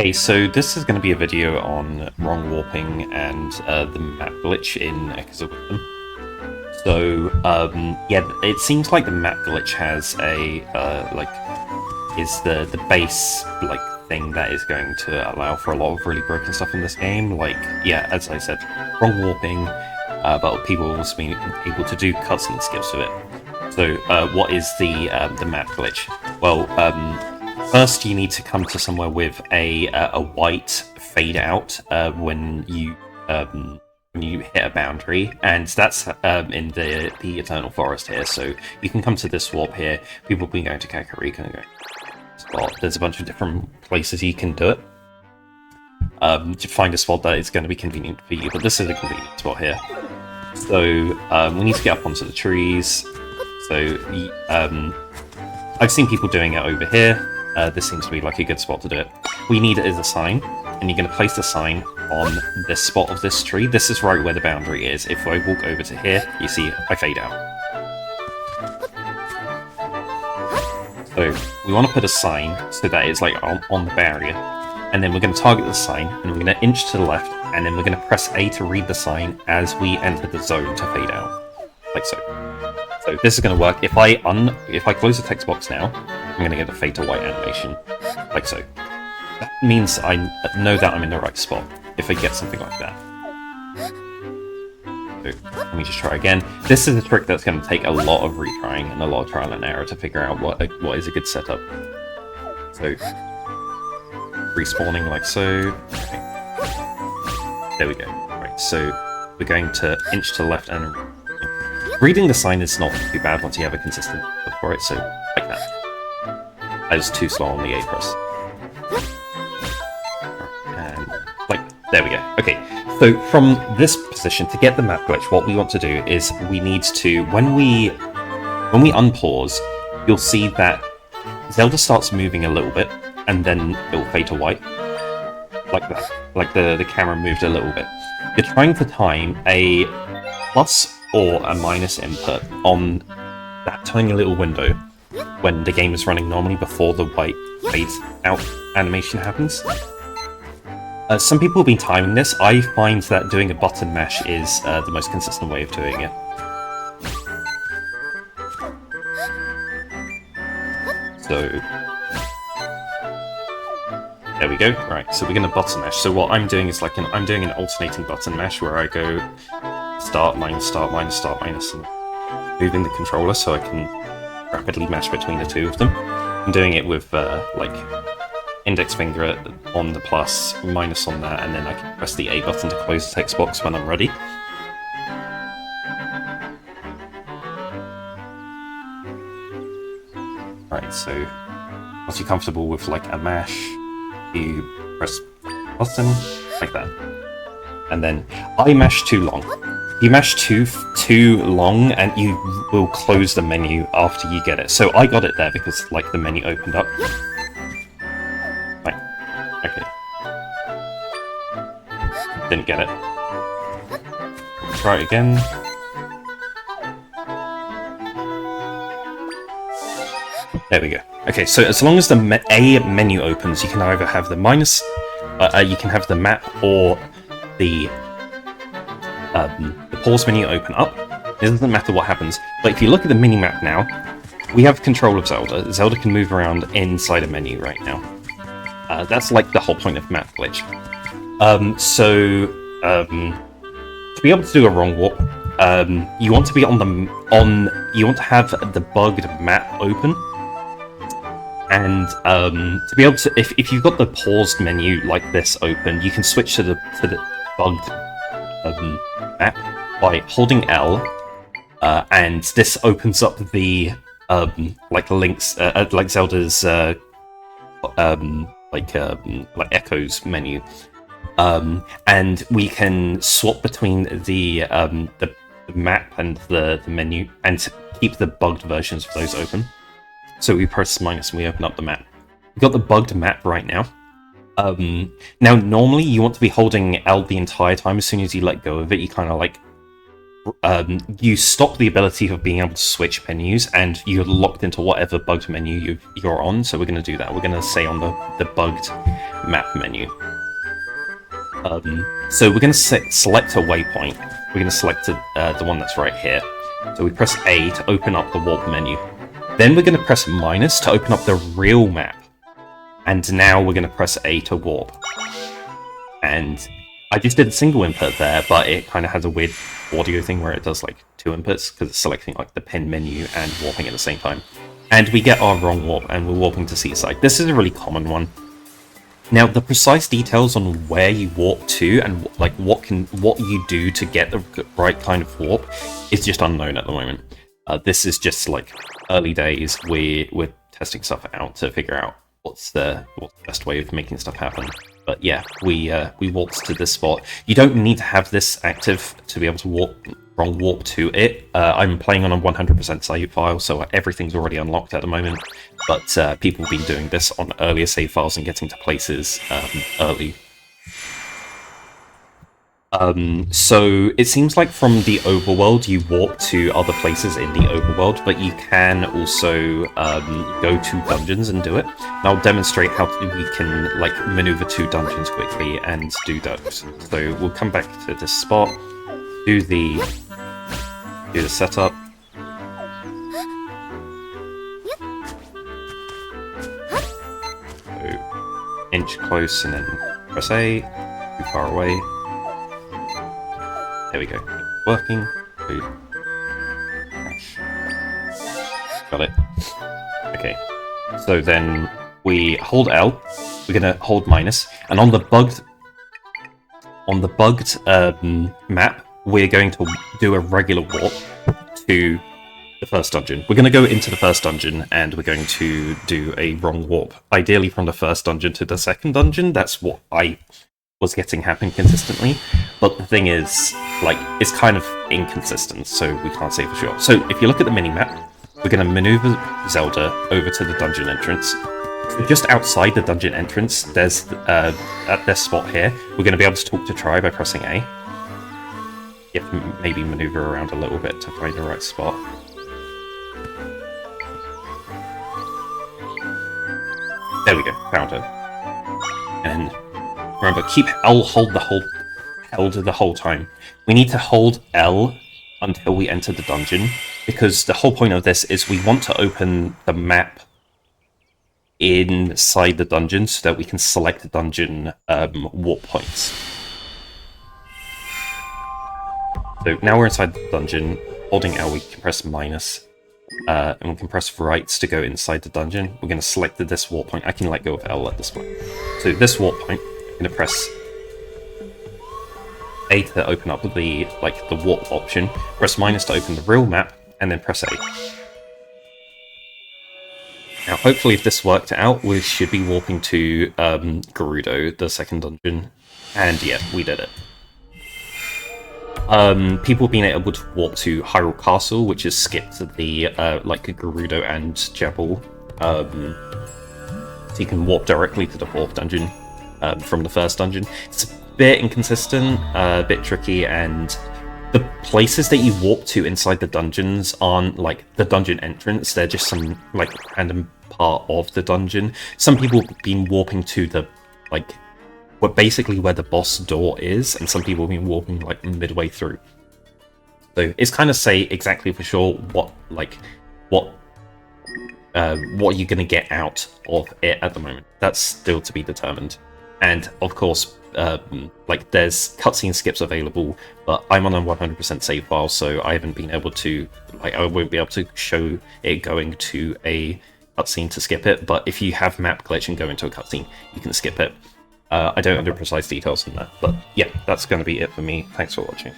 Okay, so this is going to be a video on wrong warping and the map glitch in Echoes of Wisdom. So, yeah, it seems like the map glitch has a, is the base, thing that is going to allow for a lot of really broken stuff in this game. Like, yeah, as I said, wrong warping, but people will also be able to do cutscene skips with it. So, what is the map glitch? Well, first, you need to come to somewhere with a white fade out when you hit a boundary, and that's in the Eternal Forest here. So you can come to this warp here. People will be going to Kakariko and going spot. There's a bunch of different places you can do it. To find a spot that is going to be convenient for you, but this is a convenient spot here. So we need to get up onto the trees. So I've seen people doing it over here. This seems to be like a good spot to do it. What you need is a sign, and you're going to place the sign on this spot of this tree. This is right where the boundary is. If I walk over to here, you see I fade out. So we want to put a sign so that it's like on the barrier, and then we're going to target the sign, and we're going to inch to the left, and then we're going to press A to read the sign as we enter the zone to fade out, like so. So this is going to work. If I close the text box now, I'm going to get a fade to white animation, like so. That means I know that I'm in the right spot, if I get something like that. So, let me just try again. This is a trick that's going to take a lot of retrying and a lot of trial and error to figure out what is a good setup. So, respawning like so. Okay. There we go. Right, so we're going to inch to the left, and reading the sign is not too bad once you have a consistent look for it, so like that. I was too slow on the A press. And, there we go. Okay, so from this position, to get the map glitch, what we want to do is we need to, when we unpause, you'll see that Zelda starts moving a little bit, and then it'll fade to white. Like that. Like the camera moved a little bit. You're trying to time a plus or a minus input on that tiny little window when the game is running normally before the white fades out animation happens. Some people have been timing this. I find that doing a button mash is the most consistent way of doing it. So there we go. Right, so we're going to button mash. So what I'm doing is I'm doing an alternating button mash where I go start, minus, and moving the controller so I can rapidly mash between the two of them. I'm doing it with index finger on the plus, minus on that, and then I can press the A button to close the text box when I'm ready. Right, so once you're comfortable with a mash, you press button like that. And then I mash too long. You mash too long, and you will close the menu after you get it. So I got it there because the menu opened up. Right. Okay. Didn't get it. Try it again. There we go. Okay, so as long as the A menu opens, you can either have the minus, you can have the map or the pause menu open up. It doesn't matter what happens. But if you look at the mini-map now, we have control of Zelda. Zelda can move around inside a menu right now. That's the whole point of map glitch. To be able to do a wrong warp, you want to be you want to have the bugged map open. And to be able to, if you've got the paused menu like this open, you can switch to the bugged map by holding L, and this opens up the links, like Zelda's Echoes menu, and we can swap between the map and the menu, and keep the bugged versions of those open. So we press minus and we open up the map. We've got the bugged map right now. Now, normally you want to be holding L the entire time. As soon as you let go of it, you kind of you stop the ability of being able to switch menus, and you're locked into whatever bugged menu you're on. So we're going to do that. We're going to say on the bugged map menu. So we're going to select a waypoint. We're going to select the one that's right here. So we press A to open up the warp menu. Then we're going to press minus to open up the real map. And now we're going to press A to warp. And I just did a single input there, but it kind of has a weird audio thing where it does like 2 inputs because it's selecting like the pin menu and warping at the same time. And we get our wrong warp, and we're warping to Seaside. This is a really common one. Now, the precise details on where you warp to and like what you do to get the right kind of warp is just unknown at the moment. This is just like early days. We're testing stuff out to figure out what's the best way of making stuff happen. But yeah, we warped to this spot. You don't need to have this active to be able to wrong warp to it. I'm playing on a 100% save file, so everything's already unlocked at the moment. But people have been doing this on earlier save files and getting to places early. So it seems like from the overworld you warp to other places in the overworld, but you can also go to dungeons and do it. And I'll demonstrate how we can like maneuver to dungeons quickly and do those. So we'll come back to this spot, do the setup. So inch close and then press A, too far away. There we go. Working. Got it. Okay. So then we hold L. We're gonna hold minus, and on the bugged map, we're going to do a regular warp to the first dungeon. We're going to go into the first dungeon, and we're going to do a wrong warp. Ideally, from the first dungeon to the second dungeon. That's what I was getting happen consistently, but the thing is, like, it's kind of inconsistent, so we can't say for sure. So if you look at the minimap, we're going to maneuver Zelda over to the dungeon entrance. So just outside the dungeon entrance, there's at this spot here, we're going to be able to talk to Tri by pressing A. You have to maybe maneuver around a little bit to find the right spot. There we go, found her. And remember, keep L held the whole time. We need to hold L until we enter the dungeon, because the whole point of this is we want to open the map inside the dungeon so that we can select the dungeon warp points. So now we're inside the dungeon. Holding L, we can press minus, and we can press right to go inside the dungeon. We're going to select this warp point. I can let go of L at this point. So this warp point, I'm going to press A to open up the warp option, press minus to open the real map, and then press A. Now, hopefully, if this worked out, we should be warping to Gerudo, the second dungeon, and yeah, we did it. People being able to warp to Hyrule Castle, which is skipped the Gerudo and Jebel, so you can warp directly to the fourth dungeon from the first dungeon. It's a bit inconsistent, a bit tricky, and the places that you warp to inside the dungeons aren't like the dungeon entrance. They're just some like random part of the dungeon. Some people have been warping to the basically where the boss door is, and some people have been warping like midway through. So it's kind of say exactly for sure what you're gonna get out of it at the moment. That's still to be determined. And of course, there's cutscene skips available, but I'm on a 100% save file, so I haven't been able to, I won't be able to show it going to a cutscene to skip it. But if you have map glitch and go into a cutscene, you can skip it. I don't know the precise details on that, but yeah, that's going to be it for me. Thanks for watching.